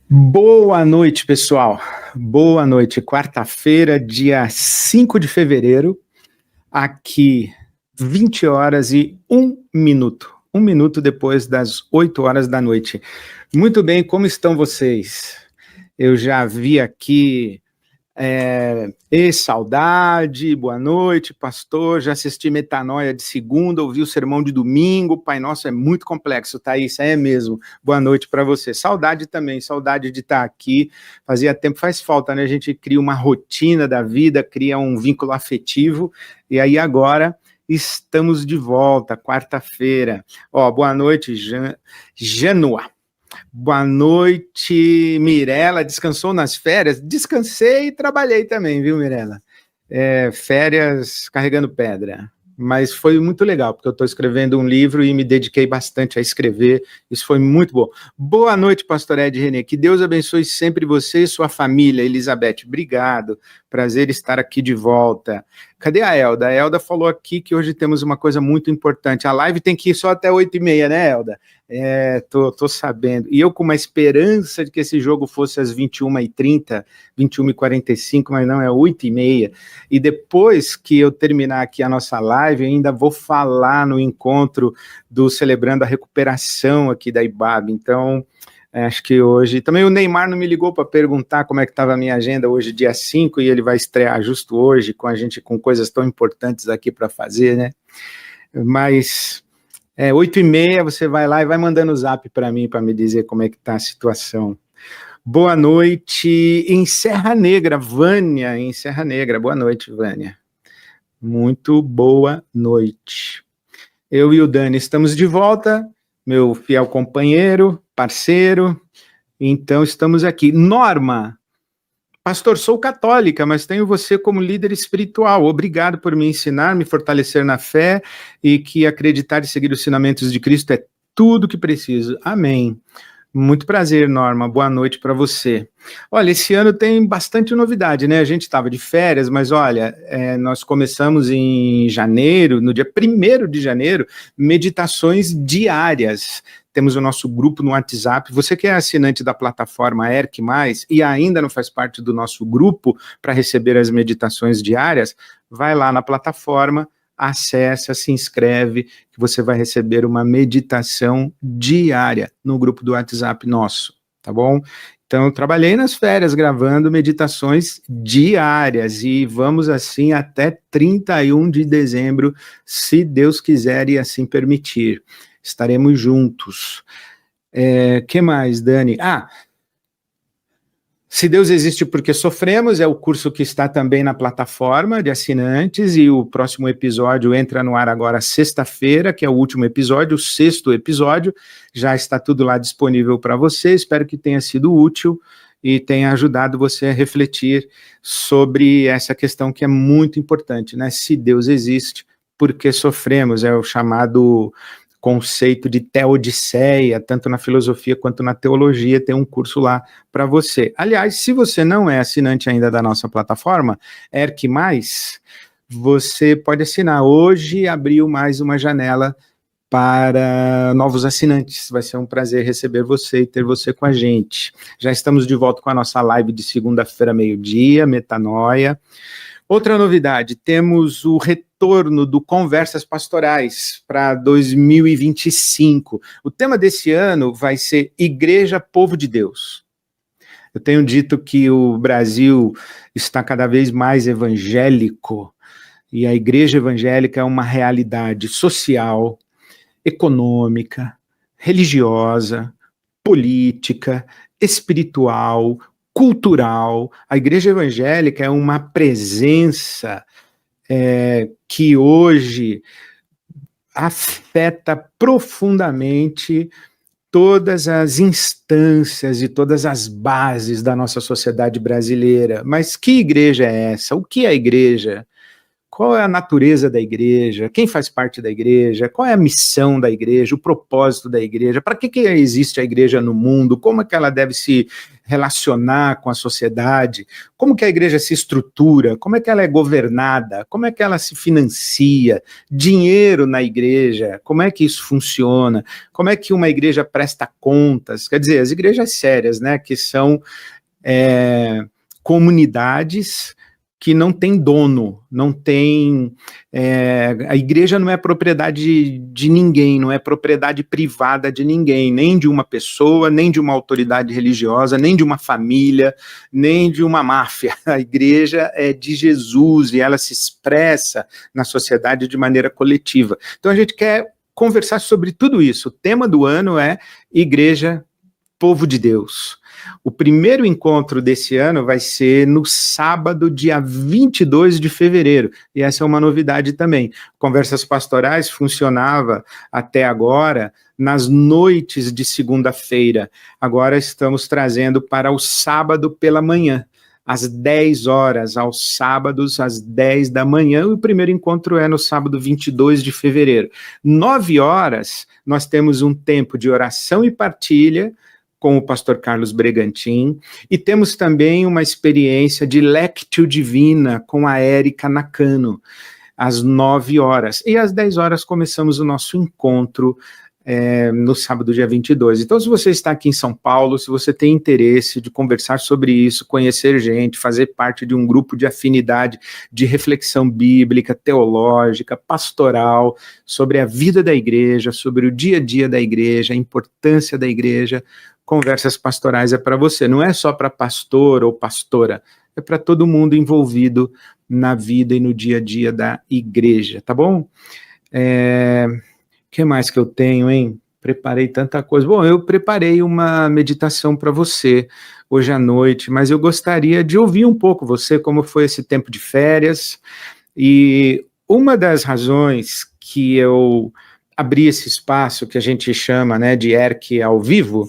Boa noite, pessoal. Boa noite. Quarta-feira, dia 5 de fevereiro, aqui 20 horas e 1 minuto. 1 minuto depois das 8 horas da noite. Muito bem, como estão vocês? Eu já vi aqui saudade, boa noite, pastor, já assisti Metanoia de segunda, ouvi o sermão de domingo, Pai Nosso é muito complexo, Thaís, é mesmo, boa noite para você, saudade também, saudade de estar aqui, fazia tempo, faz falta, né, a gente cria uma rotina da vida, cria um vínculo afetivo, e aí agora estamos de volta, quarta-feira, boa noite, Janua. Boa noite, Mirela. Descansou nas férias? Descansei e trabalhei também, viu, Mirela? Férias carregando pedra. Mas foi muito legal, porque eu estou escrevendo um livro e me dediquei bastante a escrever. Isso foi muito bom. Boa noite, pastor Ed Renê. Que Deus abençoe sempre você e sua família, Elizabeth. Obrigado. Prazer estar aqui de volta. Cadê a Elda? A Elda falou aqui que hoje temos uma coisa muito importante. A live tem que ir só até 8h30, né, Elda? Tô sabendo. E eu com uma esperança de que esse jogo fosse às 21h30, 21h45, mas não, é 8h30. E depois que eu terminar aqui a nossa live, eu ainda vou falar no encontro do Celebrando a Recuperação aqui da IBAB. Então, acho que hoje... Também o Neymar não me ligou para perguntar como é que estava a minha agenda hoje, dia 5, e ele vai estrear justo hoje com a gente, com coisas tão importantes aqui para fazer, né? Mas... 8h30, você vai lá e vai mandando o zap para mim, para me dizer como é que está a situação. Boa noite em Serra Negra, Vânia, em Serra Negra. Boa noite, Vânia. Muito boa noite. Eu e o Dani estamos de volta, meu fiel companheiro, parceiro, então estamos aqui. Norma, pastor, sou católica, mas tenho você como líder espiritual. Obrigado por me ensinar, me fortalecer na fé e que acreditar e seguir os ensinamentos de Cristo é tudo que preciso. Amém. Muito prazer, Norma. Boa noite para você. Olha, esse ano tem bastante novidade, né? A gente estava de férias, mas olha, nós começamos em janeiro, no dia 1º de janeiro, meditações diárias. Temos o nosso grupo no WhatsApp. Você que é assinante da plataforma ERC+, e ainda não faz parte do nosso grupo para receber as meditações diárias, vai lá na plataforma, acessa, se inscreve, que você vai receber uma meditação diária no grupo do WhatsApp nosso, tá bom? Então, eu trabalhei nas férias gravando meditações diárias e vamos assim até 31 de dezembro, se Deus quiser e assim permitir. Estaremos juntos. Que mais, Dani? Se Deus existe porque sofremos, é o curso que está também na plataforma de assinantes, e o próximo episódio entra no ar agora sexta-feira, que é o último episódio, o 6º episódio, já está tudo lá disponível para você, espero que tenha sido útil e tenha ajudado você a refletir sobre essa questão que é muito importante, né? Se Deus existe, por que sofremos? É o chamado conceito de teodiceia, tanto na filosofia quanto na teologia, tem um curso lá para você. Aliás, se você não é assinante ainda da nossa plataforma, ERC+, você pode assinar. Hoje abriu mais uma janela para novos assinantes. Vai ser um prazer receber você e ter você com a gente. Já estamos de volta com a nossa live de segunda-feira, meio-dia, Metanoia. Outra novidade, temos o retorno do Conversas Pastorais para 2025. O tema desse ano vai ser Igreja Povo de Deus. Eu tenho dito que o Brasil está cada vez mais evangélico, e a igreja evangélica é uma realidade social, econômica, religiosa, política, espiritual, cultural. A igreja evangélica é uma presença que hoje afeta profundamente todas as instâncias e todas as bases da nossa sociedade brasileira. Mas que igreja é essa? O que é a igreja? qual é a natureza da igreja, quem faz parte da igreja, qual é a missão da igreja, o propósito da igreja, para que existe a igreja no mundo, como é que ela deve se relacionar com a sociedade, como que a igreja se estrutura, como é que ela é governada, como é que ela se financia, dinheiro na igreja, como é que isso funciona, como é que uma igreja presta contas, quer dizer, as igrejas sérias, né, que são comunidades que não tem dono, não tem... a igreja não é propriedade de ninguém, não é propriedade privada de ninguém, nem de uma pessoa, nem de uma autoridade religiosa, nem de uma família, nem de uma máfia. A igreja é de Jesus e ela se expressa na sociedade de maneira coletiva. Então a gente quer conversar sobre tudo isso. O tema do ano é Igreja, Povo de Deus. O primeiro encontro desse ano vai ser no sábado, dia 22 de fevereiro, e essa é uma novidade também. Conversas Pastorais funcionava até agora nas noites de segunda-feira, agora estamos trazendo para o sábado pela manhã, às 10 horas, aos sábados, às 10 da manhã, e o primeiro encontro é no sábado 22 de fevereiro. 9 horas, nós temos um tempo de oração e partilha, com o pastor Carlos Bregantin, e temos também uma experiência de Lectio Divina com a Érica Nakano, às 9 horas. E às 10 horas começamos o nosso encontro no sábado, dia 22. Então, se você está aqui em São Paulo, se você tem interesse de conversar sobre isso, conhecer gente, fazer parte de um grupo de afinidade, de reflexão bíblica, teológica, pastoral, sobre a vida da igreja, sobre o dia a dia da igreja, a importância da igreja, Conversas Pastorais é para você, não é só para pastor ou pastora, é para todo mundo envolvido na vida e no dia a dia da igreja, tá bom? Que mais que eu tenho, hein? Preparei tanta coisa. Bom, eu preparei uma meditação para você hoje à noite, mas eu gostaria de ouvir um pouco você, como foi esse tempo de férias, e uma das razões que eu abri esse espaço, que a gente chama, né, de ERC ao vivo,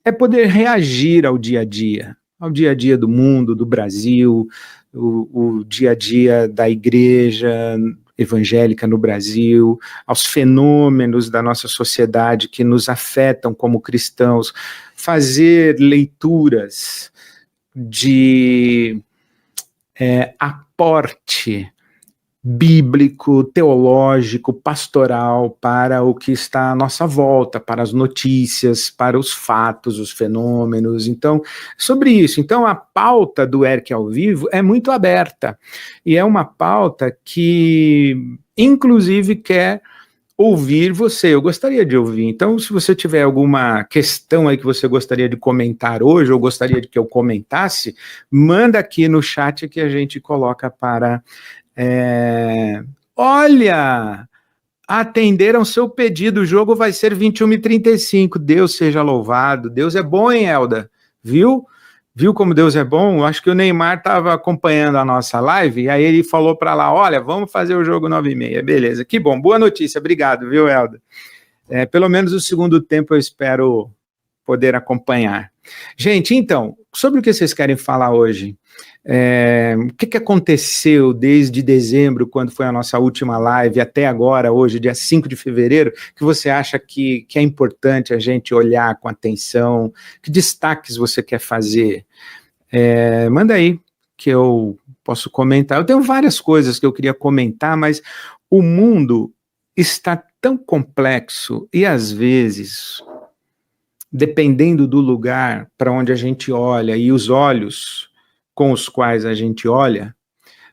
é poder reagir ao dia a dia do mundo, do Brasil, o dia a dia da igreja evangélica no Brasil, aos fenômenos da nossa sociedade que nos afetam como cristãos, fazer leituras de aporte bíblico, teológico, pastoral para o que está à nossa volta, para as notícias, para os fatos, os fenômenos. Então, sobre isso. Então, a pauta do ERC ao vivo é muito aberta, e é uma pauta que, inclusive, quer ouvir você. Eu gostaria de ouvir. Então, se você tiver alguma questão aí que você gostaria de comentar hoje, ou gostaria de que eu comentasse, manda aqui no chat que a gente coloca para... Olha, atenderam seu pedido, o jogo vai ser 21h35, Deus seja louvado, Deus é bom, hein, Elda? Viu como Deus é bom? Acho que o Neymar estava acompanhando a nossa live, e aí ele falou para lá, olha, vamos fazer o jogo 9h30, beleza, que bom, boa notícia, obrigado, viu, Elda? Pelo menos o segundo tempo eu espero poder acompanhar. Gente, então, sobre o que vocês querem falar hoje? O que aconteceu desde dezembro, quando foi a nossa última live, até agora, hoje, dia 5 de fevereiro, que você acha que é importante a gente olhar com atenção? Que destaques você quer fazer? Manda aí, que eu posso comentar. Eu tenho várias coisas que eu queria comentar, mas o mundo está tão complexo e, às vezes, dependendo do lugar para onde a gente olha e os olhos com os quais a gente olha,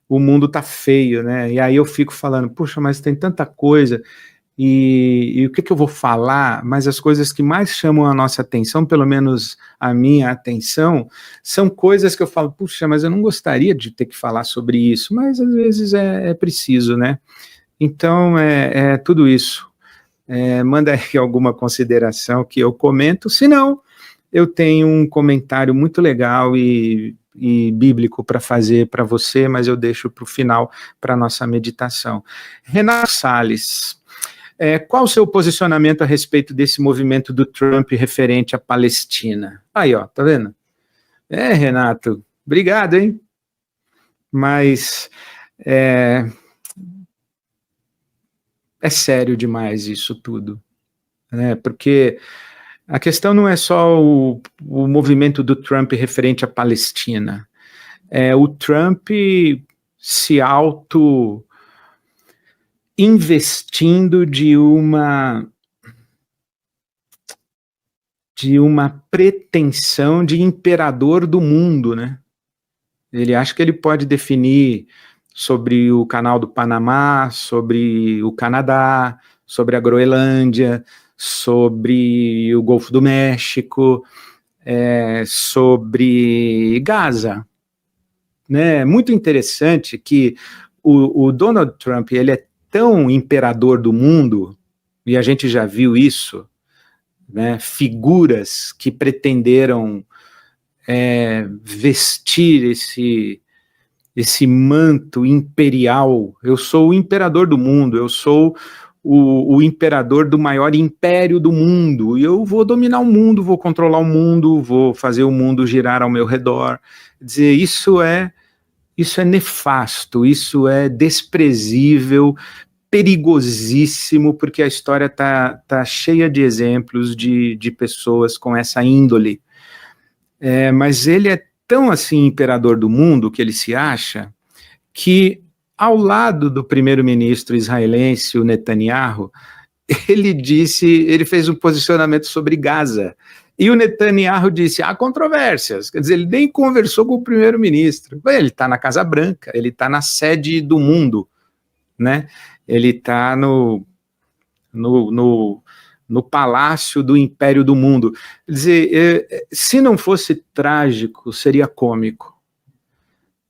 o mundo tá feio, né? E aí eu fico falando, puxa, mas tem tanta coisa, e o que eu vou falar? Mas as coisas que mais chamam a nossa atenção, pelo menos a minha atenção, são coisas que eu falo, puxa, mas eu não gostaria de ter que falar sobre isso, mas às vezes é preciso, né? Então, é tudo isso. Manda aí alguma consideração que eu comento, senão eu tenho um comentário muito legal e bíblico para fazer para você, mas eu deixo para o final, para a nossa meditação. Renato Salles, qual o seu posicionamento a respeito desse movimento do Trump referente à Palestina? Aí, ó, tá vendo? Renato, obrigado, hein? Mas é sério demais isso tudo, né? Porque a questão não é só o movimento do Trump referente à Palestina, é o Trump se investindo de uma pretensão de imperador do mundo, né? Ele acha que ele pode definir sobre o Canal do Panamá, sobre o Canadá, sobre a Groenlândia, sobre o Golfo do México, sobre Gaza, né? Muito interessante que o Donald Trump, ele é tão imperador do mundo, e a gente já viu isso, né? Figuras que pretenderam vestir esse manto imperial. Eu sou o imperador do mundo, eu sou o imperador do maior império do mundo, e eu vou dominar o mundo, vou controlar o mundo, vou fazer o mundo girar ao meu redor. Quer dizer, isso é nefasto, isso é desprezível, perigosíssimo, porque a história tá cheia de exemplos de pessoas com essa índole. Mas ele é tão assim imperador do mundo que ele se acha, que ao lado do primeiro-ministro israelense, o Netanyahu, ele fez um posicionamento sobre Gaza, e o Netanyahu disse, há controvérsias, quer dizer, ele nem conversou com o primeiro-ministro, ele está na Casa Branca, ele está na sede do mundo, né? Ele está no palácio do Império do Mundo. Quer dizer, se não fosse trágico, seria cômico,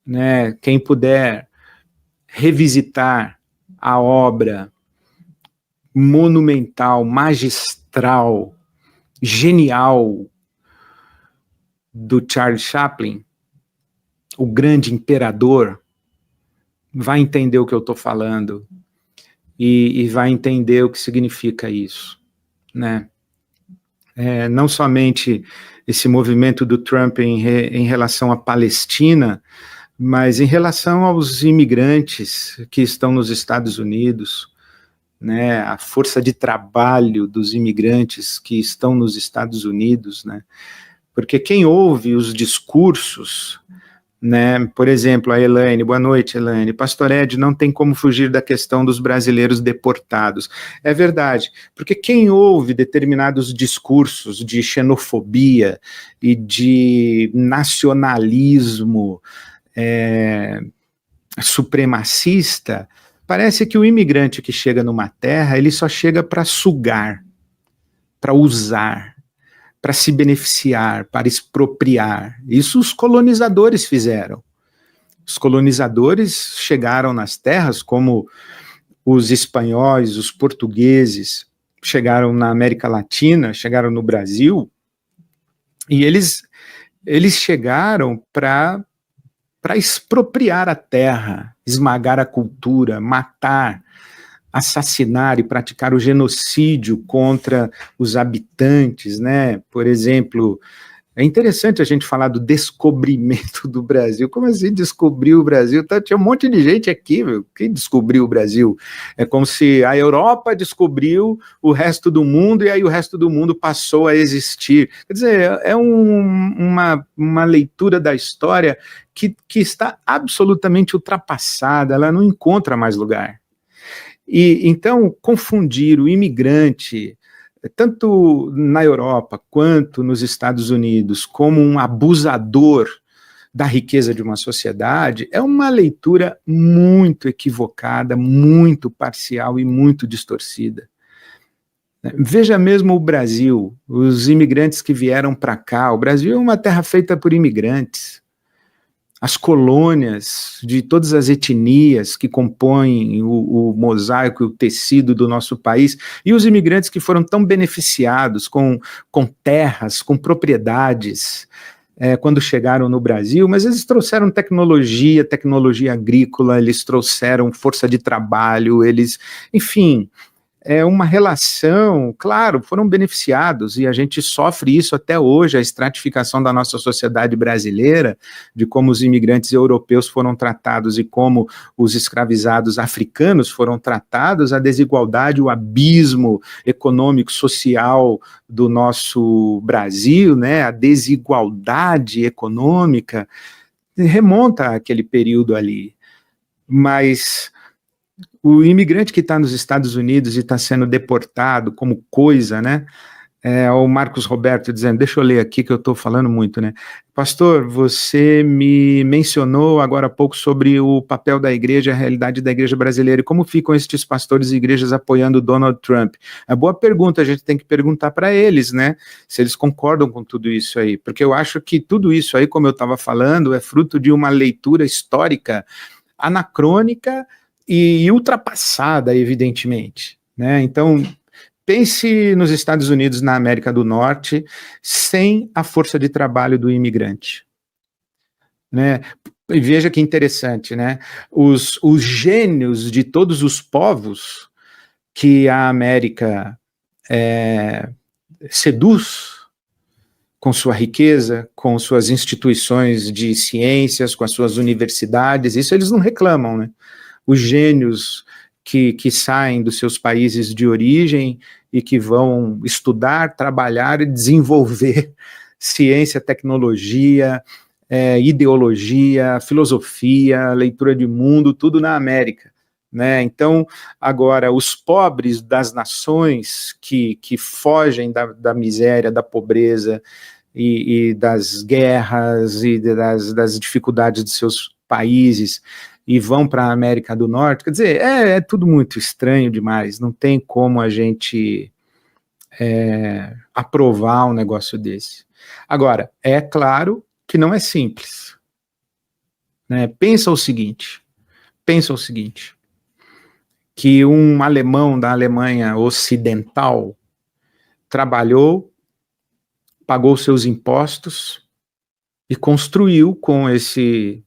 né? Quem puder revisitar a obra monumental, magistral, genial do Charles Chaplin, o grande imperador, vai entender o que eu estou falando e vai entender o que significa isso, né? Não somente esse movimento do Trump em relação à Palestina, mas em relação aos imigrantes que estão nos Estados Unidos, né, a força de trabalho dos imigrantes que estão nos Estados Unidos, né, porque quem ouve os discursos, né, por exemplo, a Elaine, boa noite, Elaine, Pastor Ed, não tem como fugir da questão dos brasileiros deportados. É verdade, porque quem ouve determinados discursos de xenofobia e de nacionalismo supremacista, parece que o imigrante que chega numa terra, ele só chega para sugar, para usar, para se beneficiar, para expropriar. Isso os colonizadores fizeram. Os colonizadores chegaram nas terras, como os espanhóis, os portugueses, chegaram na América Latina, chegaram no Brasil, e eles chegaram para expropriar a terra, esmagar a cultura, matar, assassinar e praticar o genocídio contra os habitantes, né? Por exemplo, é interessante a gente falar do descobrimento do Brasil. Como assim descobrir o Brasil? Tinha um monte de gente aqui, meu. Quem descobriu o Brasil? É como se a Europa descobriu o resto do mundo e aí o resto do mundo passou a existir. Quer dizer, é uma leitura da história que está absolutamente ultrapassada, ela não encontra mais lugar. E então, confundir o imigrante, tanto na Europa quanto nos Estados Unidos, como um abusador da riqueza de uma sociedade, é uma leitura muito equivocada, muito parcial e muito distorcida. Veja mesmo o Brasil, os imigrantes que vieram para cá. O Brasil é uma terra feita por imigrantes. As colônias de todas as etnias que compõem o mosaico e o tecido do nosso país, e os imigrantes que foram tão beneficiados com terras, com propriedades, quando chegaram no Brasil, mas eles trouxeram tecnologia agrícola, eles trouxeram força de trabalho, enfim, é uma relação, claro, foram beneficiados, e a gente sofre isso até hoje, a estratificação da nossa sociedade brasileira, de como os imigrantes europeus foram tratados e como os escravizados africanos foram tratados, a desigualdade, o abismo econômico, social do nosso Brasil, né, a desigualdade econômica, remonta àquele período ali, mas o imigrante que está nos Estados Unidos e está sendo deportado como coisa, né? O Marcos Roberto dizendo, deixa eu ler aqui que eu estou falando muito, né? Pastor, você me mencionou agora há pouco sobre o papel da igreja, a realidade da igreja brasileira, e como ficam estes pastores e igrejas apoiando Donald Trump? É boa pergunta, a gente tem que perguntar para eles, né? Se eles concordam com tudo isso aí, porque eu acho que tudo isso aí, como eu estava falando, é fruto de uma leitura histórica anacrônica e ultrapassada, evidentemente, né? Então, pense nos Estados Unidos, na América do Norte, sem a força de trabalho do imigrante, né? E veja que interessante, né? Os gênios de todos os povos que a América seduz com sua riqueza, com suas instituições de ciências, com as suas universidades, isso eles não reclamam, né? Os gênios que saem dos seus países de origem e que vão estudar, trabalhar e desenvolver ciência, tecnologia, ideologia, filosofia, leitura de mundo, tudo na América, né? Então, agora, os pobres das nações que fogem da miséria, da pobreza e das guerras e das dificuldades de seus países, e vão para a América do Norte, quer dizer, é tudo muito estranho demais, não tem como a gente aprovar um negócio desse. Agora, é claro que não é simples, né? Pensa o seguinte, que um alemão da Alemanha Ocidental trabalhou, pagou seus impostos e construiu com esse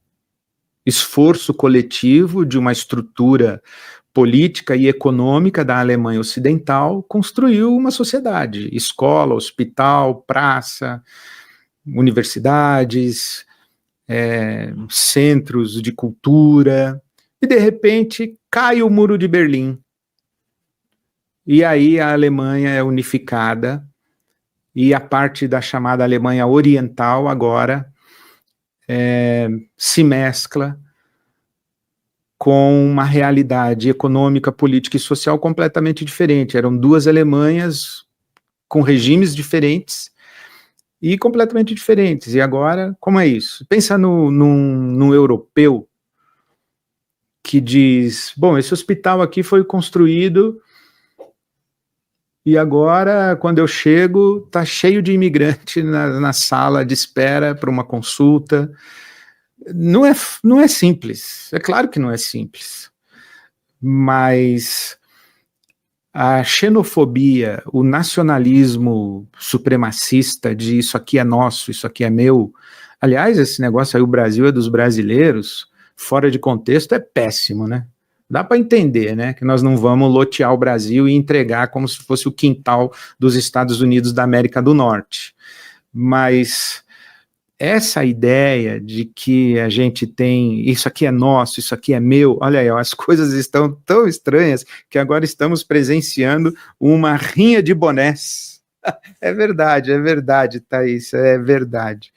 esforço coletivo de uma estrutura política e econômica da Alemanha Ocidental, construiu uma sociedade, escola, hospital, praça, universidades, centros de cultura, e de repente cai o Muro de Berlim. E aí a Alemanha é unificada, e a parte da chamada Alemanha Oriental agora se mescla com uma realidade econômica, política e social completamente diferente. Eram duas Alemanhas com regimes diferentes e completamente diferentes. E agora, como é isso? Pensa num europeu que diz, bom, esse hospital aqui foi construído e agora, quando eu chego, está cheio de imigrante na sala de espera para uma consulta. Não é simples, é claro que não é simples, mas a xenofobia, o nacionalismo supremacista de isso aqui é nosso, isso aqui é meu, aliás, esse negócio aí, o Brasil é dos brasileiros, fora de contexto é péssimo, né? Dá para entender, né, que nós não vamos lotear o Brasil e entregar como se fosse o quintal dos Estados Unidos da América do Norte, mas essa ideia de que a gente tem, isso aqui é nosso, isso aqui é meu, olha aí, ó, as coisas estão tão estranhas que agora estamos presenciando uma rinha de bonés. É verdade, Thaís, é verdade.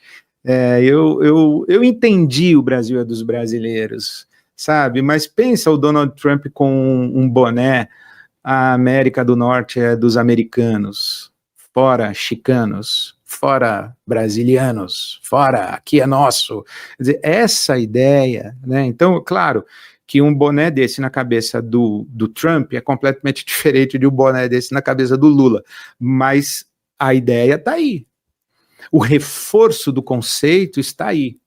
Eu entendi o Brasil é dos brasileiros, sabe? Mas pensa o Donald Trump com um boné, a América do Norte é dos americanos, fora chicanos, fora brasilianos, fora, aqui é nosso. Quer dizer, essa ideia, né? Então, claro, que um boné desse na cabeça do Trump é completamente diferente de um boné desse na cabeça do Lula, mas a ideia está aí. O reforço do conceito está aí.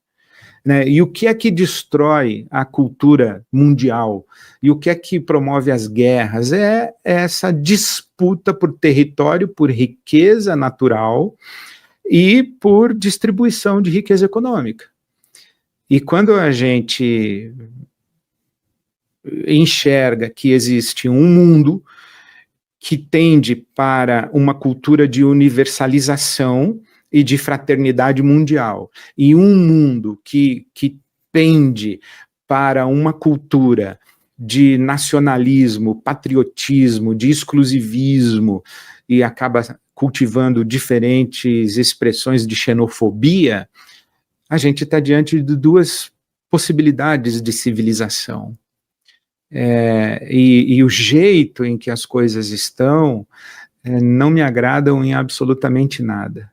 Né? E o que é que destrói a cultura mundial? E o que é que promove as guerras? É essa disputa por território, por riqueza natural e por distribuição de riqueza econômica. E quando a gente enxerga que existe um mundo que tende para uma cultura de universalização e de fraternidade mundial, e um mundo que tende para uma cultura de nacionalismo, patriotismo, de exclusivismo, e acaba cultivando diferentes expressões de xenofobia, a gente está diante de duas possibilidades de civilização. E o jeito em que as coisas estão não me agradam em absolutamente nada.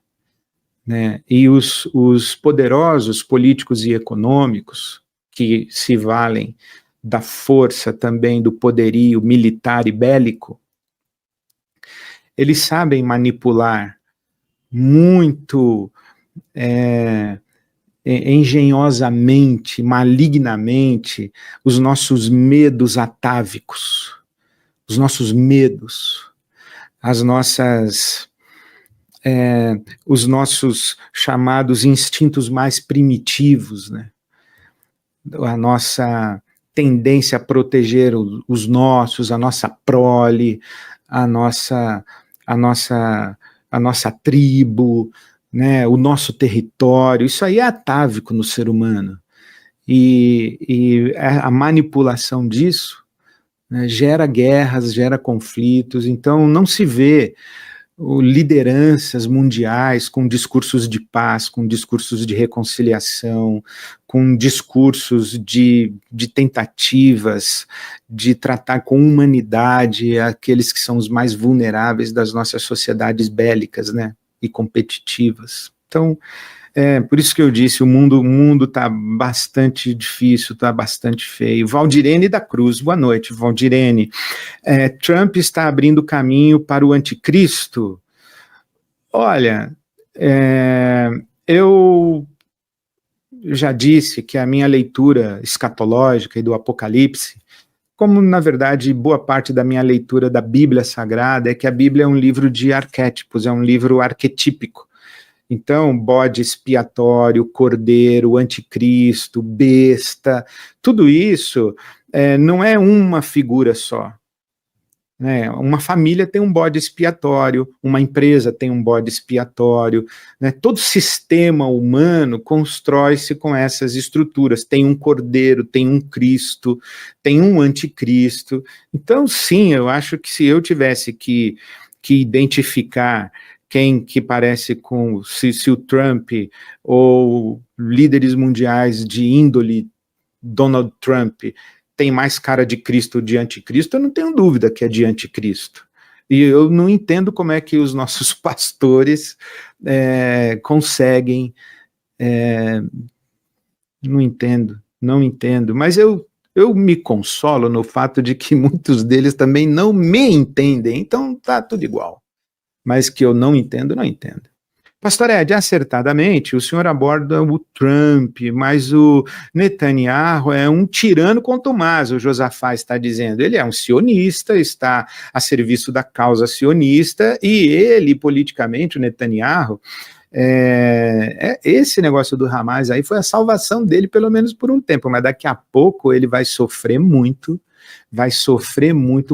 Né? E os poderosos políticos e econômicos, que se valem da força também do poderio militar e bélico, eles sabem manipular muito engenhosamente, malignamente, os nossos medos atávicos, os nossos medos, as nossas, os nossos chamados instintos mais primitivos, né? A nossa tendência a proteger os nossos, a nossa prole, a nossa tribo, né, o nosso território. Isso aí é atávico no ser humano. E a manipulação disso, né, gera guerras, gera conflitos. Então não se vê lideranças mundiais com discursos de paz, com discursos de reconciliação, com discursos de tentativas de tratar com humanidade aqueles que são os mais vulneráveis das nossas sociedades bélicas, né, e competitivas. Então, por isso que eu disse, o mundo está bastante difícil, está bastante feio. Valdirene da Cruz, boa noite, Valdirene. Trump está abrindo caminho para o anticristo? Olha, eu já disse que a minha leitura escatológica e do Apocalipse, como na verdade boa parte da minha leitura da Bíblia Sagrada, é que a Bíblia é um livro de arquétipos, é um livro arquetípico. Então, bode expiatório, cordeiro, anticristo, besta, tudo isso não é uma figura só. Né? Uma família tem um bode expiatório, uma empresa tem um bode expiatório, né? Todo sistema humano constrói-se com essas estruturas. Tem um cordeiro, tem um Cristo, tem um anticristo. Então, sim, eu acho que se eu tivesse que identificar quem que parece com, se o Trump ou líderes mundiais de índole Donald Trump tem mais cara de Cristo ou de anticristo, eu não tenho dúvida que é de anticristo. E eu não entendo como é que os nossos pastores conseguem, não entendo, mas eu me consolo no fato de que muitos deles também não me entendem, então tá tudo igual. Mas que eu não entendo, não entendo. Pastor Ed, acertadamente, o senhor aborda o Trump, mas o Netanyahu é um tirano contumaz, o Josafá está dizendo. Ele é um sionista, está a serviço da causa sionista, e ele, politicamente, o Netanyahu, esse negócio do Hamas aí foi a salvação dele, pelo menos por um tempo, mas daqui a pouco ele vai sofrer muito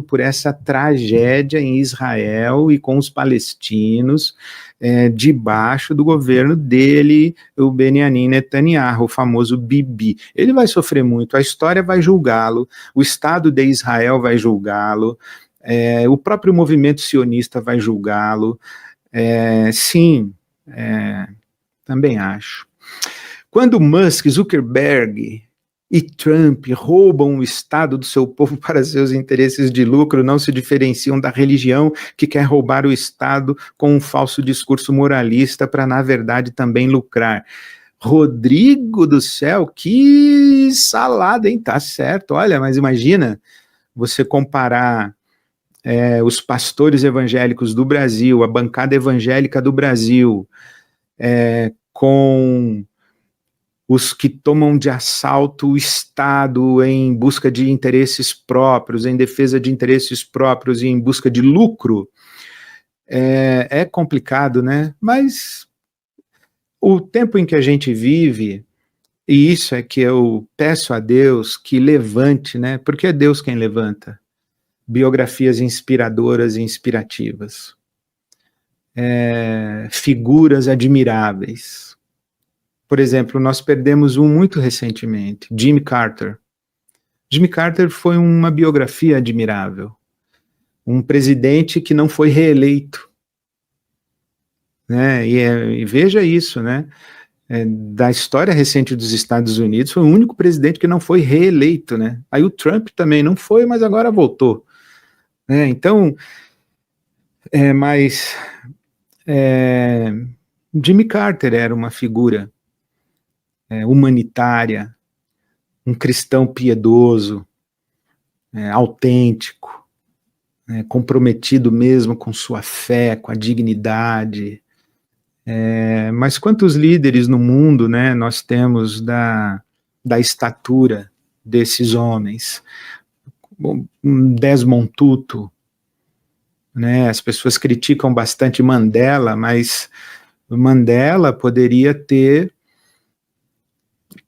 por essa tragédia em Israel e com os palestinos, debaixo do governo dele, o Benjamin Netanyahu, o famoso Bibi. Ele vai sofrer muito, a história vai julgá-lo, o Estado de Israel vai julgá-lo, o próprio movimento sionista vai julgá-lo. Sim, também acho. Quando Musk, Zuckerberg e Trump roubam o Estado do seu povo para seus interesses de lucro, não se diferenciam da religião que quer roubar o Estado com um falso discurso moralista para, na verdade, também lucrar. Rodrigo do céu, que salada, hein? Tá certo, olha, mas imagina você comparar os pastores evangélicos do Brasil, a bancada evangélica do Brasil, com os que tomam de assalto o Estado em busca de interesses próprios, em defesa de interesses próprios e em busca de lucro, é complicado, né? Mas o tempo em que a gente vive, e isso é que eu peço a Deus que levante, né? Porque é Deus quem levanta. biografias inspiradoras e inspirativas, figuras admiráveis. Por exemplo, nós perdemos um muito recentemente, Jimmy Carter. Jimmy Carter foi uma biografia admirável, um presidente que não foi reeleito, né? E veja isso, né? Da história recente dos Estados Unidos, foi o único presidente que não foi reeleito, né? Aí o Trump também não foi, mas agora voltou. Então, Jimmy Carter era uma figura humanitária, um cristão piedoso, autêntico, comprometido mesmo com sua fé, com a dignidade. Mas quantos líderes no mundo, né, nós temos da estatura desses homens? Desmond Tutu, né, as pessoas criticam bastante Mandela, mas Mandela poderia ter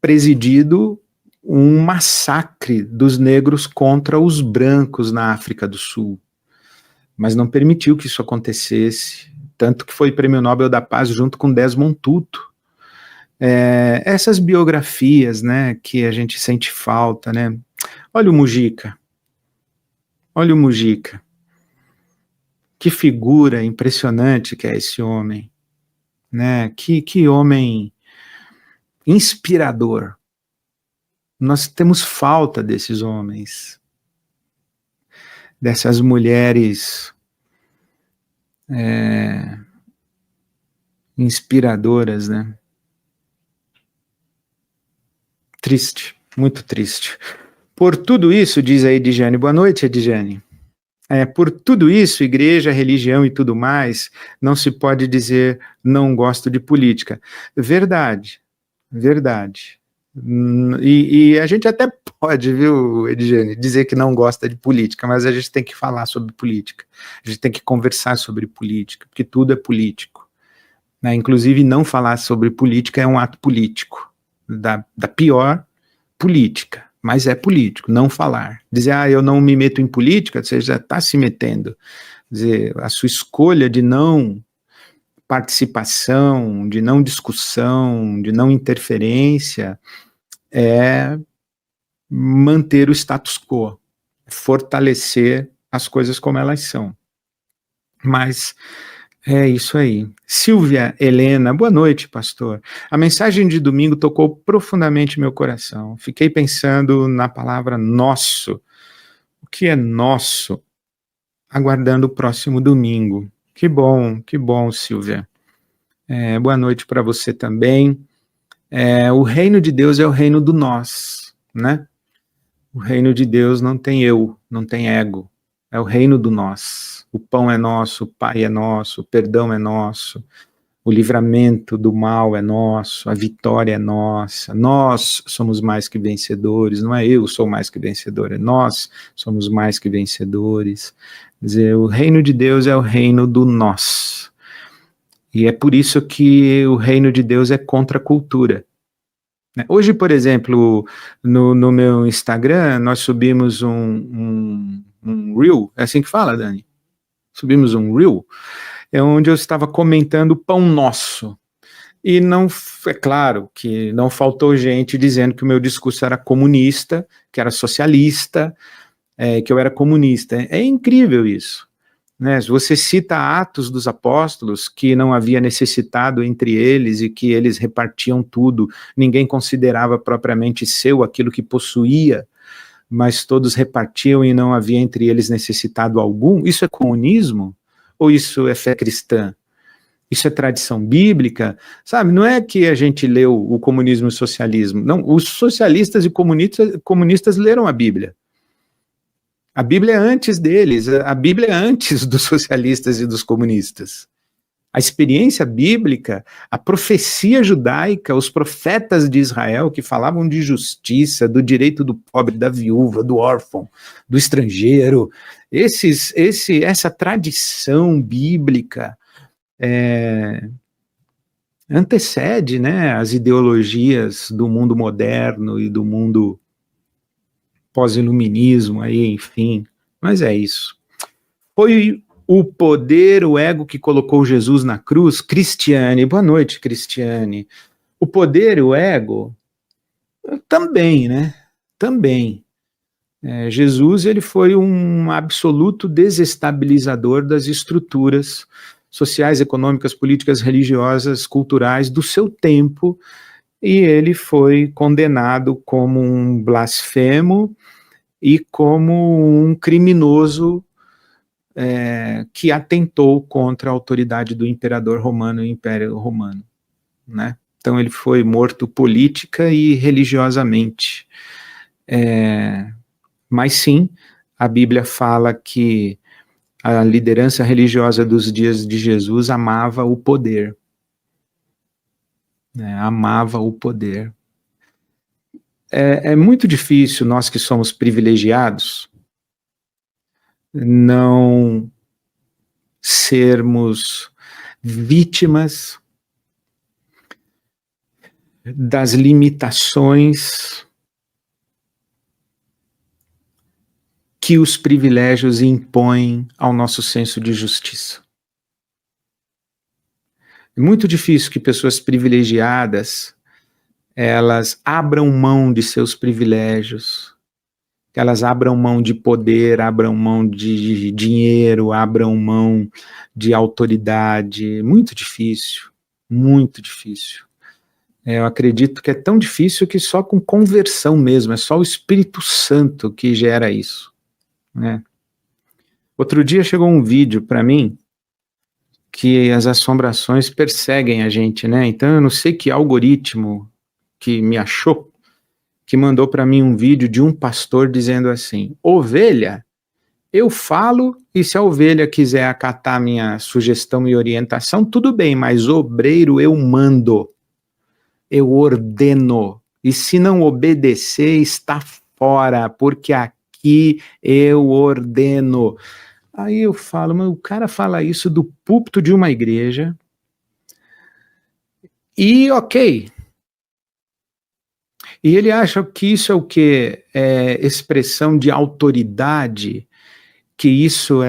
presidido um massacre dos negros contra os brancos na África do Sul, mas não permitiu que isso acontecesse, tanto que foi Prêmio Nobel da Paz junto com Desmond Tutu. Essas biografias, né, que a gente sente falta, né? Olha o Mujica, que figura impressionante que é esse homem, né? Que homem inspirador. Nós temos falta desses homens, dessas mulheres inspiradoras, né? Triste, muito triste. Por tudo isso, diz a Edjane, boa noite, Edjane. Por tudo isso, igreja, religião e tudo mais, não se pode dizer não gosto de política. Verdade. E a gente até pode, viu, Edjane, dizer que não gosta de política, mas a gente tem que falar sobre política, a gente tem que conversar sobre política, porque tudo é político, né? Inclusive não falar sobre política é um ato político, da pior política, mas é político, não falar. Dizer, eu não me meto em política, você já está se metendo. Quer dizer, a sua escolha de não participação, de não discussão, de não interferência, é manter o status quo, fortalecer as coisas como elas são. Mas é isso aí. Silvia Helena, boa noite, pastor. A mensagem de domingo tocou profundamente meu coração. Fiquei pensando na palavra nosso. O que é nosso? Aguardando o próximo domingo. Que bom, Silvia. Boa noite para você também. O reino de Deus é o reino do nós, né? O reino de Deus não tem eu, não tem ego. É o reino do nós. O pão é nosso, o Pai é nosso, o perdão é nosso, o livramento do mal é nosso, a vitória é nossa. Nós somos mais que vencedores, não é eu sou mais que vencedor, é nós somos mais que vencedores. Quer dizer, o reino de Deus é o reino do nós. E é por isso que o reino de Deus é contra a cultura. Hoje, por exemplo, no meu Instagram, nós subimos um Reel, é assim que fala, Dani? Subimos um Reel, onde eu estava comentando o pão nosso. E não, é claro que não faltou gente dizendo que o meu discurso era comunista, que era socialista, que eu era comunista. É incrível isso. Né? Você cita Atos dos Apóstolos, que não havia necessitado entre eles e que eles repartiam tudo, ninguém considerava propriamente seu aquilo que possuía, mas todos repartiam e não havia entre eles necessitado algum. Isso é comunismo? Ou isso é fé cristã? Isso é tradição bíblica? Sabe, não é que a gente leu o comunismo e o socialismo, não, os socialistas e comunistas leram a Bíblia. A Bíblia é antes deles, a Bíblia é antes dos socialistas e dos comunistas. A experiência bíblica, a profecia judaica, os profetas de Israel que falavam de justiça, do direito do pobre, da viúva, do órfão, do estrangeiro, essa tradição bíblica antecede, né, as ideologias do mundo moderno e do mundo pós-iluminismo, aí, enfim, Mas é isso. Foi o poder, o ego que colocou Jesus na cruz? Cristiane, boa noite, Cristiane. O poder e o ego também, né? Também. Jesus, ele foi um absoluto desestabilizador das estruturas sociais, econômicas, políticas, religiosas, culturais do seu tempo, e ele foi condenado como um blasfemo e como um criminoso que atentou contra a autoridade do imperador romano e o Império Romano, né? Então ele foi morto política e religiosamente. Mas sim, a Bíblia fala que a liderança religiosa dos dias de Jesus amava o poder. Amava o poder. É muito difícil nós que somos privilegiados não sermos vítimas das limitações que os privilégios impõem ao nosso senso de justiça. É muito difícil que pessoas privilegiadas elas abram mão de seus privilégios, que elas abram mão de poder, abram mão de dinheiro, abram mão de autoridade. Muito difícil, muito difícil. Eu acredito que é tão difícil que só com conversão mesmo, é só o Espírito Santo que gera isso, né? Outro dia chegou um vídeo para mim que as assombrações perseguem a gente, né? Então eu não sei que algoritmo que me achou, que mandou para mim um vídeo de um pastor dizendo assim: ovelha, eu falo e se a ovelha quiser acatar minha sugestão e orientação, tudo bem, mas obreiro eu mando, eu ordeno, e se não obedecer, está fora, porque aqui eu ordeno. Aí eu falo, mas o cara fala isso do púlpito de uma igreja, e ok. E ele acha que isso é o quê? É expressão de autoridade, que isso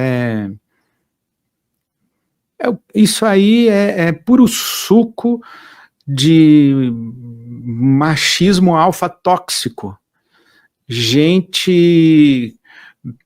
isso aí é puro suco de machismo alfa tóxico. Gente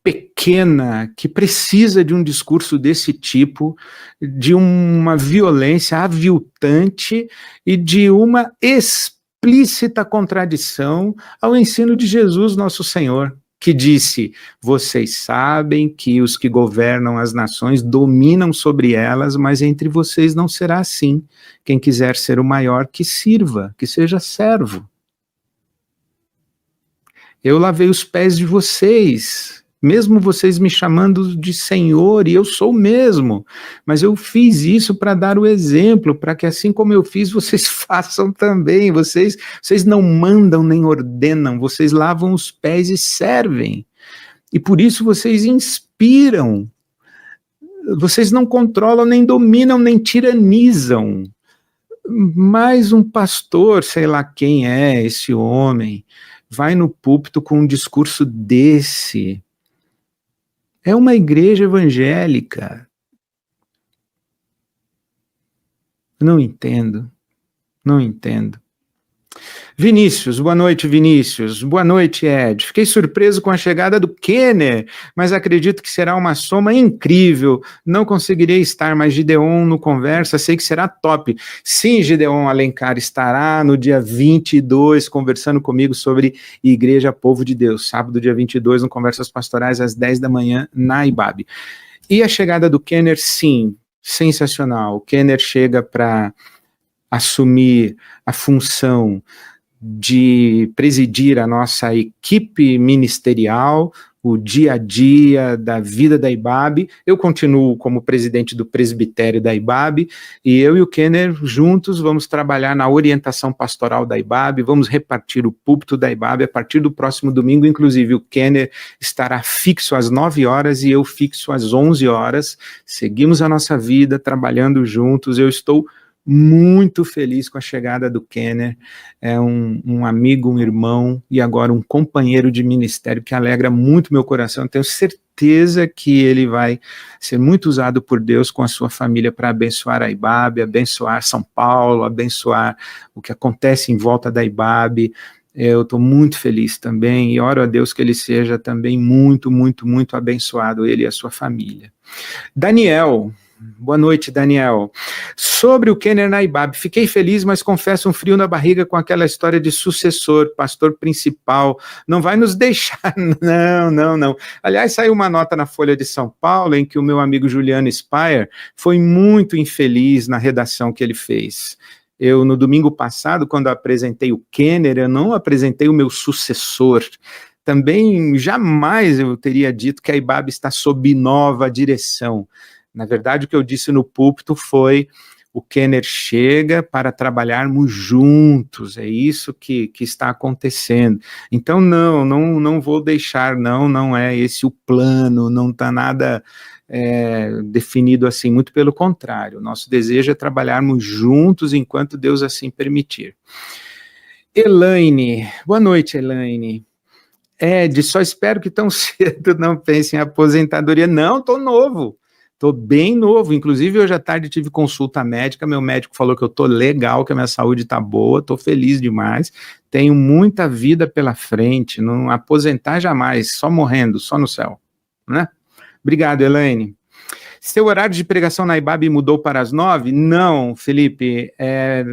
pequena que precisa de um discurso desse tipo, de uma violência aviltante e de uma explícita contradição ao ensino de Jesus, nosso Senhor, que disse: vocês sabem que os que governam as nações dominam sobre elas, mas entre vocês não será assim. Quem quiser ser o maior, que sirva, que seja servo. Eu lavei os pés de vocês, mesmo vocês me chamando de Senhor, e eu sou mesmo, mas eu fiz isso para dar o exemplo, para que assim como eu fiz, vocês façam também. Vocês não mandam nem ordenam, vocês lavam os pés e servem, e por isso vocês inspiram, vocês não controlam, nem dominam, nem tiranizam. Mas um pastor, sei lá quem é esse homem, vai no púlpito com um discurso desse. É uma igreja evangélica. Não entendo. Não entendo. Vinícius, boa noite, Vinícius. Boa noite, Ed. Fiquei surpreso com a chegada do Kenner, mas acredito que será uma soma incrível. Não conseguirei estar, mas Gideon no Conversa, sei que será top. Sim, Gideon Alencar estará no dia 22 conversando comigo sobre Igreja Povo de Deus. Sábado, dia 22, no Conversas Pastorais, às 10 da manhã, na IBAB. E a chegada do Kenner, sim, sensacional. O Kenner chega para assumir a função de presidir a nossa equipe ministerial, o dia a dia da vida da IBAB. Eu continuo como presidente do presbitério da IBAB, e eu e o Kenner juntos vamos trabalhar na orientação pastoral da IBAB, vamos repartir o púlpito da IBAB a partir do próximo domingo. Inclusive o Kenner estará fixo às 9 horas e eu fixo às 11 horas, seguimos a nossa vida trabalhando juntos. Eu estou muito feliz com a chegada do Kenner, é um amigo, um irmão e agora um companheiro de ministério que alegra muito meu coração. Tenho certeza certeza que ele vai ser muito usado por Deus com a sua família para abençoar a IBAB, abençoar São Paulo, abençoar o que acontece em volta da IBAB. Eu estou muito feliz também e oro a Deus que ele seja também muito, muito, muito abençoado, ele e a sua família. Daniel, boa noite, Daniel. Sobre o Kenner na IBAB, fiquei feliz, mas confesso um frio na barriga com aquela história de sucessor, pastor principal, não vai nos deixar, não. Aliás, saiu uma nota na Folha de São Paulo em que o meu amigo Juliano Speyer foi muito infeliz na redação que ele fez. Eu, no domingo passado, quando apresentei o Kenner, eu não apresentei o meu sucessor. Também jamais eu teria dito que a IBAB está sob nova direção. Na verdade, o que eu disse no púlpito foi: o Kenner chega para trabalharmos juntos, é isso que está acontecendo. Então, não vou deixar, não é esse o plano, não está nada definido assim, muito pelo contrário. O nosso desejo é trabalharmos juntos enquanto Deus assim permitir. Elaine, boa noite, Elaine. Ed, só espero que tão cedo não pense em aposentadoria. Não, estou novo. Estou bem novo, inclusive hoje à tarde tive consulta médica, meu médico falou que eu estou legal, que a minha saúde está boa, estou feliz demais, tenho muita vida pela frente, não aposentar jamais, só morrendo, só no céu, né? Obrigado, Elaine. Seu horário de pregação na IBAB mudou para as 9? Não, Felipe, é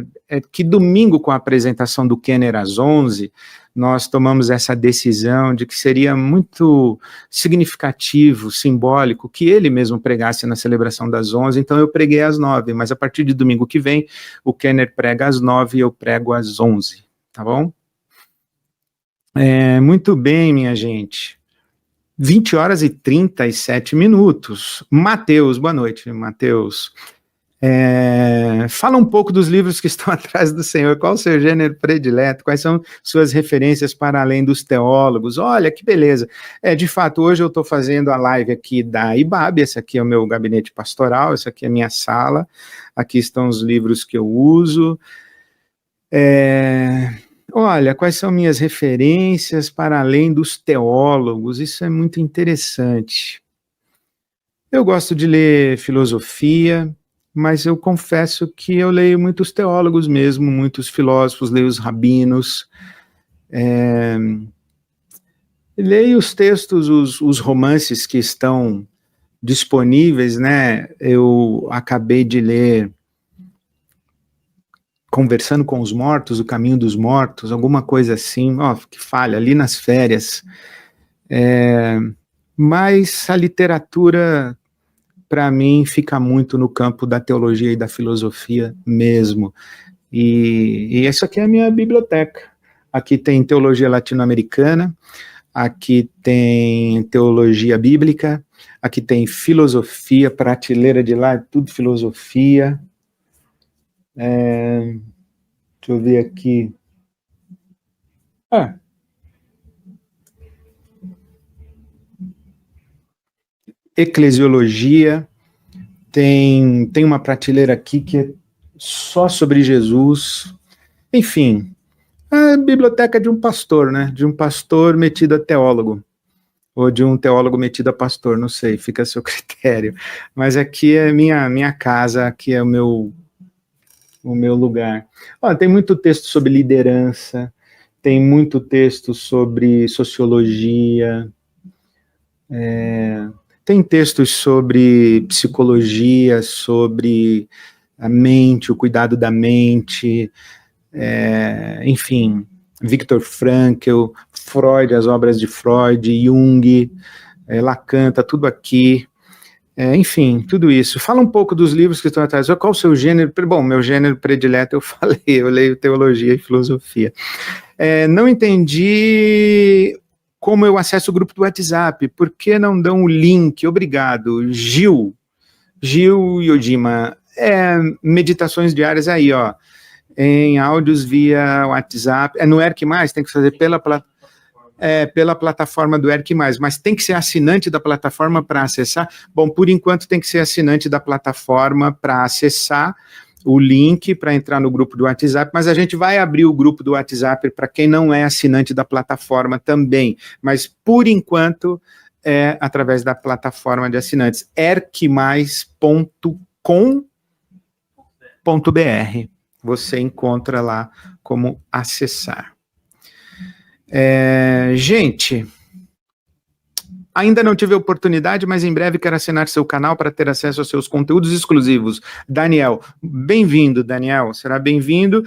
que domingo com a apresentação do Kenner às 11, nós tomamos essa decisão de que seria muito significativo, simbólico, que ele mesmo pregasse na celebração das 11, então eu preguei às 9, mas a partir de domingo que vem, o Kenner prega às 9 e eu prego às 11, tá bom? Muito bem, minha gente. 20 horas e 37 minutos. Mateus, boa noite, Mateus. Fala um pouco dos livros que estão atrás do Senhor, qual o seu gênero predileto, quais são suas referências para além dos teólogos? Olha, que beleza. De fato, hoje eu estou fazendo a live aqui da IBAB, esse aqui é o meu gabinete pastoral, essa aqui é a minha sala, aqui estão os livros que eu uso. Olha, quais são minhas referências para além dos teólogos? Isso é muito interessante. Eu gosto de ler filosofia, mas eu confesso que eu leio muitos teólogos mesmo, muitos filósofos, leio os rabinos, leio os textos, os romances que estão disponíveis, né? Eu acabei de ler Conversando com os Mortos, O Caminho dos Mortos, alguma coisa assim, que falha, ali nas férias. Mas a literatura, para mim, fica muito no campo da teologia e da filosofia mesmo. E essa aqui é a minha biblioteca. Aqui tem teologia latino-americana, aqui tem teologia bíblica, aqui tem filosofia, prateleira de lá, tudo filosofia. Deixa eu ver aqui. Eclesiologia, tem uma prateleira aqui que é só sobre Jesus. Enfim, a biblioteca de um pastor, né? De um pastor metido a teólogo. Ou de um teólogo metido a pastor, não sei, fica a seu critério. Mas aqui é minha casa, aqui é o meu lugar. Tem muito texto sobre liderança, tem muito texto sobre sociologia, tem textos sobre psicologia, sobre a mente, o cuidado da mente, enfim, Viktor Frankl, Freud, as obras de Freud, Jung, Lacan, tá tudo aqui. Enfim, tudo isso. Fala um pouco dos livros que estão atrás. Qual o seu gênero? Bom, meu gênero predileto eu falei, eu leio teologia e filosofia. Não entendi como eu acesso o grupo do WhatsApp. Por que não dão o link? Obrigado. Gil Yodima. Meditações diárias aí, em áudios via WhatsApp. No ERC+, tem que fazer pela plataforma do ERC+, mas tem que ser assinante da plataforma para acessar? Bom, por enquanto tem que ser assinante da plataforma para acessar o link para entrar no grupo do WhatsApp, mas a gente vai abrir o grupo do WhatsApp para quem não é assinante da plataforma também, mas por enquanto é através da plataforma de assinantes, ercmais.com.br. Você encontra lá como acessar. Gente, ainda não tive a oportunidade, mas em breve quero assinar seu canal para ter acesso aos seus conteúdos exclusivos. Daniel, bem-vindo, Daniel, será bem-vindo.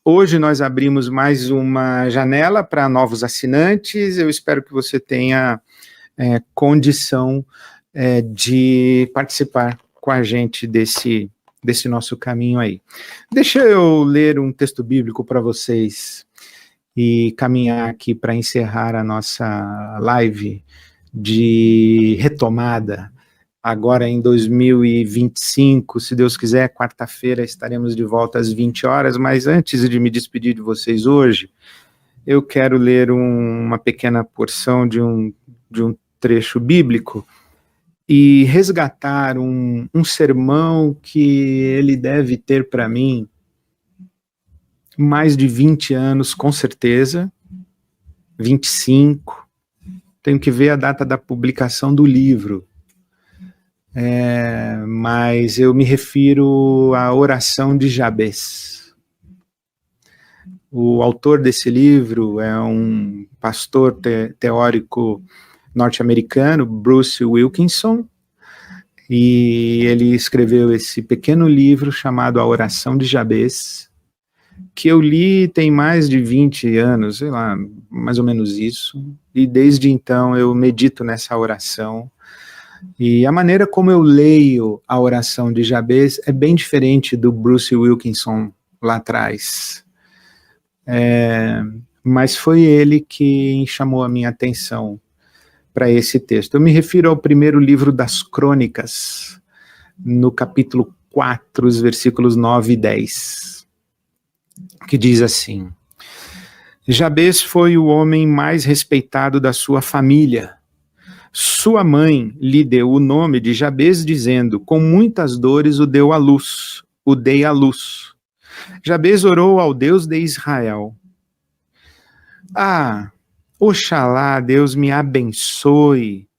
Hoje nós abrimos mais uma janela para novos assinantes, eu espero que você tenha condição de participar com a gente desse nosso caminho aí. Deixa eu ler um texto bíblico para vocês e caminhar aqui para encerrar a nossa live de retomada, agora em 2025, se Deus quiser, quarta-feira estaremos de volta às 20 horas, mas antes de me despedir de vocês hoje, eu quero ler uma pequena porção de um trecho bíblico e resgatar um sermão que ele deve ter para mim mais de 20 anos, com certeza, 25, tenho que ver a data da publicação do livro, mas eu me refiro à oração de Jabez. O autor desse livro é um pastor teórico norte-americano, Bruce Wilkinson, e ele escreveu esse pequeno livro chamado A Oração de Jabez, que eu li tem mais de 20 anos, sei lá, mais ou menos isso, e desde então eu medito nessa oração, e a maneira como eu leio a oração de Jabez é bem diferente do Bruce Wilkinson lá atrás, mas foi ele que chamou a minha atenção para esse texto. Eu me refiro ao primeiro livro das Crônicas, no capítulo 4, os versículos 9 e 10, que diz assim: Jabez foi o homem mais respeitado da sua família. Sua mãe lhe deu o nome de Jabez, dizendo, com muitas dores o dei à luz. Jabez orou ao Deus de Israel. Oxalá Deus me abençoe.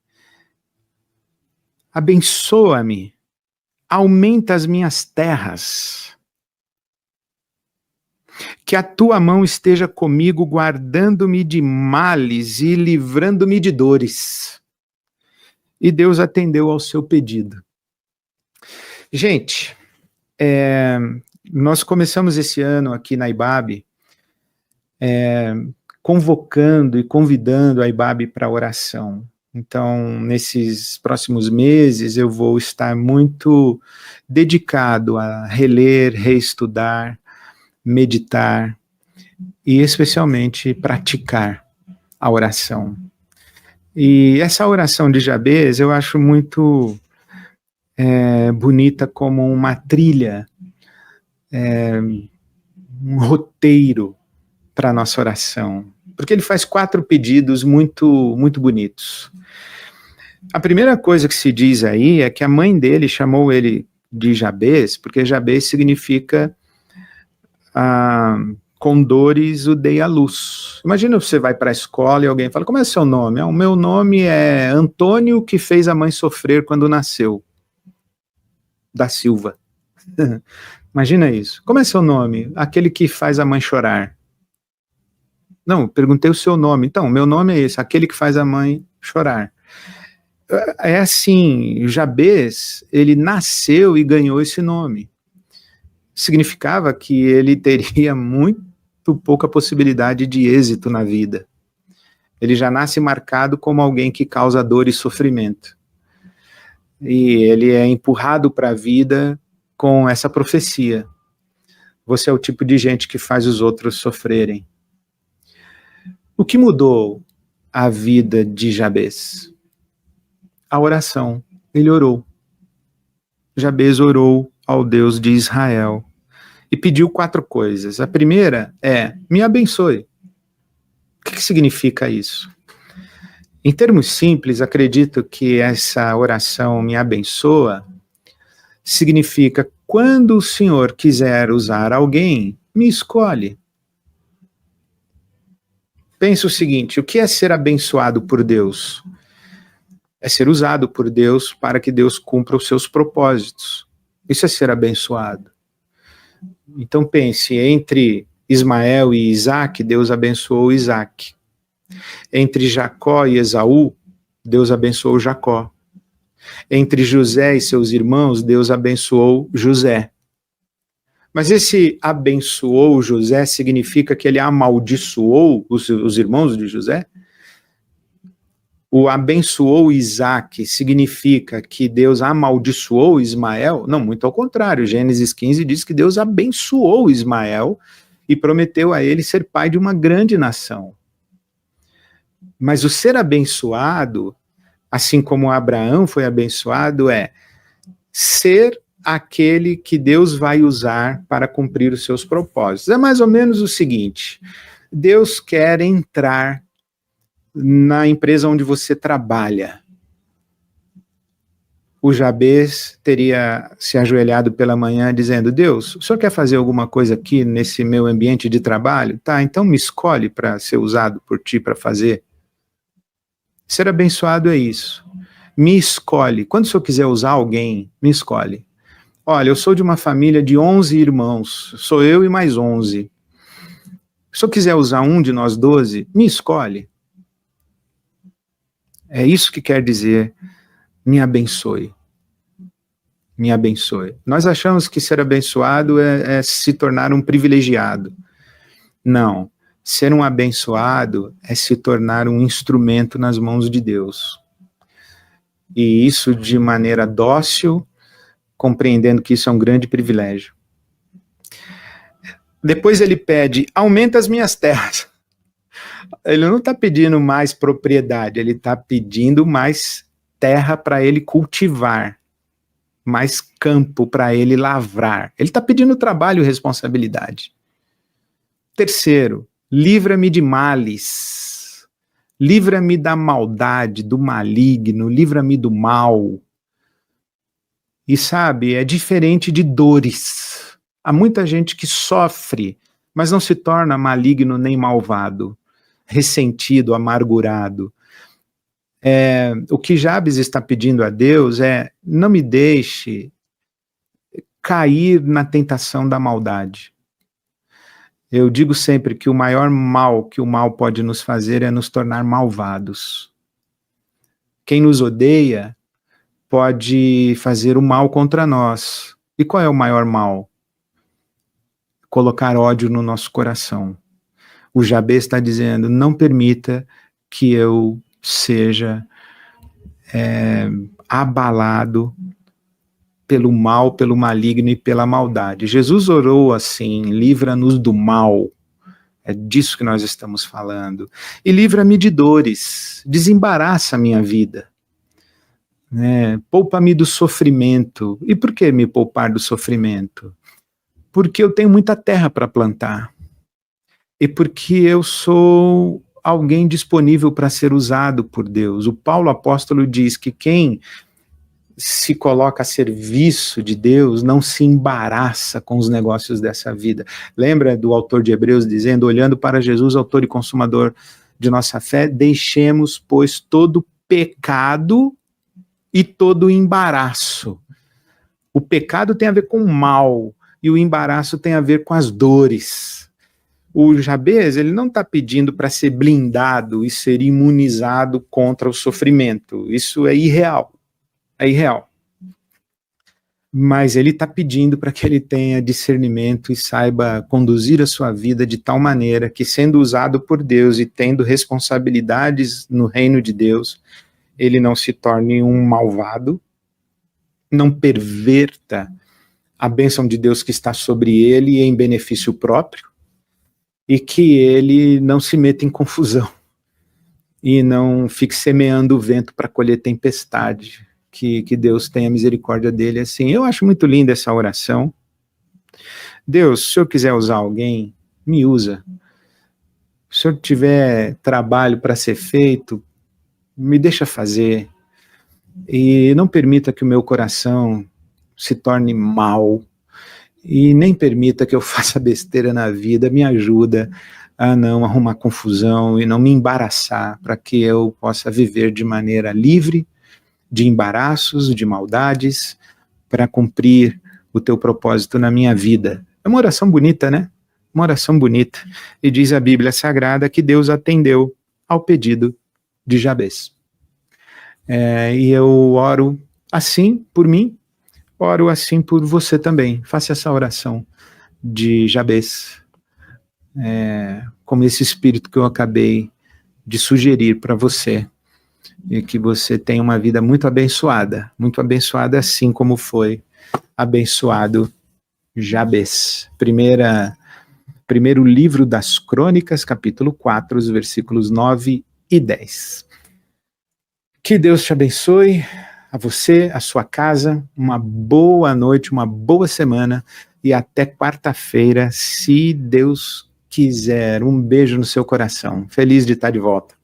Abençoa-me. Aumenta as minhas terras. Que a tua mão esteja comigo, guardando-me de males e livrando-me de dores. E Deus atendeu ao seu pedido. Gente, nós começamos esse ano aqui na IBAB, convocando e convidando a IBAB para oração. Então, nesses próximos meses, eu vou estar muito dedicado a reler, reestudar, meditar e, especialmente, praticar a oração. E essa oração de Jabez eu acho muito bonita como uma trilha, um roteiro para a nossa oração, porque ele faz 4 pedidos muito, muito bonitos. A primeira coisa que se diz aí é que a mãe dele chamou ele de Jabez, porque Jabez significa com dores o dei à luz. Imagina você vai para a escola e alguém fala, como é seu nome? O meu nome é Antônio, que fez a mãe sofrer quando nasceu. Da Silva. Imagina isso. Como é seu nome? Aquele que faz a mãe chorar. Não, perguntei o seu nome. Então, meu nome é esse, aquele que faz a mãe chorar. É assim, Jabez, ele nasceu e ganhou esse nome. Significava que ele teria muito pouca possibilidade de êxito na vida. Ele já nasce marcado como alguém que causa dor e sofrimento. E ele é empurrado para a vida com essa profecia. Você é o tipo de gente que faz os outros sofrerem. O que mudou a vida de Jabez? A oração. Ele orou. Jabez orou ao Deus de Israel e pediu 4 coisas. A primeira é, me abençoe. O que significa isso? Em termos simples, acredito que essa oração me abençoa significa, quando o Senhor quiser usar alguém, me escolhe. Pensa o seguinte, o que é ser abençoado por Deus? É ser usado por Deus para que Deus cumpra os seus propósitos. Isso é ser abençoado. Então pense, entre Ismael e Isaac, Deus abençoou Isaac. Entre Jacó e Esaú, Deus abençoou Jacó. Entre José e seus irmãos, Deus abençoou José. Mas esse abençoou José significa que ele amaldiçoou os irmãos de José? O abençoou Isaac significa que Deus amaldiçoou Ismael? Não, muito ao contrário. Gênesis 15 diz que Deus abençoou Ismael e prometeu a ele ser pai de uma grande nação. Mas o ser abençoado, assim como Abraão foi abençoado, é ser aquele que Deus vai usar para cumprir os seus propósitos. É mais ou menos o seguinte: Deus quer entrar na empresa onde você trabalha. O Jabez teria se ajoelhado pela manhã dizendo: Deus, o senhor quer fazer alguma coisa aqui nesse meu ambiente de trabalho? Tá, então me escolhe para ser usado por ti para fazer. Ser abençoado é isso. Me escolhe. Quando o senhor quiser usar alguém, me escolhe. Olha, eu sou de uma família de 11 irmãos, sou eu e mais 11. Se eu quiser usar um de nós 12, me escolhe. É isso que quer dizer, me abençoe. Me abençoe. Nós achamos que ser abençoado é se tornar um privilegiado. Não. Ser um abençoado é se tornar um instrumento nas mãos de Deus. E isso de maneira dócil, compreendendo que isso é um grande privilégio. Depois ele pede: aumenta as minhas terras. Ele não está pedindo mais propriedade, ele está pedindo mais terra para ele cultivar, mais campo para ele lavrar. Ele está pedindo trabalho e responsabilidade. Terceiro, livra-me de males. Livra-me da maldade, do maligno, livra-me do mal. E sabe, é diferente de dores. Há muita gente que sofre, mas não se torna maligno nem malvado, ressentido, amargurado. O que Jabes está pedindo a Deus é: não me deixe cair na tentação da maldade. Eu digo sempre que o maior mal que o mal pode nos fazer é nos tornar malvados. Quem nos odeia pode fazer o mal contra nós. E qual é o maior mal? Colocar ódio no nosso coração. O Jabez está dizendo: não permita que eu seja abalado pelo mal, pelo maligno e pela maldade. Jesus orou assim: livra-nos do mal. É disso que nós estamos falando. E livra-me de dores, desembaraça a minha vida. Poupa-me do sofrimento. E por que me poupar do sofrimento? Porque eu tenho muita terra para plantar. E porque eu sou alguém disponível para ser usado por Deus. O Paulo apóstolo diz que quem se coloca a serviço de Deus não se embaraça com os negócios dessa vida. Lembra do autor de Hebreus dizendo: olhando para Jesus, autor e consumador de nossa fé, deixemos, pois, todo pecado e todo embaraço. O pecado tem a ver com o mal e o embaraço tem a ver com as dores. O Jabez, ele não está pedindo para ser blindado e ser imunizado contra o sofrimento. Isso é irreal. É irreal. Mas ele está pedindo para que ele tenha discernimento e saiba conduzir a sua vida de tal maneira que, sendo usado por Deus e tendo responsabilidades no reino de Deus, ele não se torne um malvado, não perverta a bênção de Deus que está sobre ele em benefício próprio, e que ele não se meta em confusão e não fique semeando o vento para colher tempestade. Que Deus tenha misericórdia dele assim. Eu acho muito linda essa oração. Deus, se o senhor quiser usar alguém, me usa. Se o senhor tiver trabalho para ser feito, me deixa fazer. E não permita que o meu coração se torne mau. E nem permita que eu faça besteira na vida. Me ajuda a não arrumar confusão e não me embaraçar, para que eu possa viver de maneira livre de embaraços, de maldades, para cumprir o teu propósito na minha vida. É uma oração bonita, né? Uma oração bonita. E diz a Bíblia Sagrada que Deus atendeu ao pedido de Jabez. E eu oro assim por mim, oro assim por você também. Faça essa oração de Jabez, como esse espírito que eu acabei de sugerir para você, e que você tenha uma vida muito abençoada assim como foi abençoado Jabez. Primeiro livro das Crônicas, capítulo 4, os versículos 9 e 10. Que Deus te abençoe, a você, a sua casa, uma boa noite, uma boa semana, e até quarta-feira, se Deus quiser. Um beijo no seu coração. Feliz de estar de volta.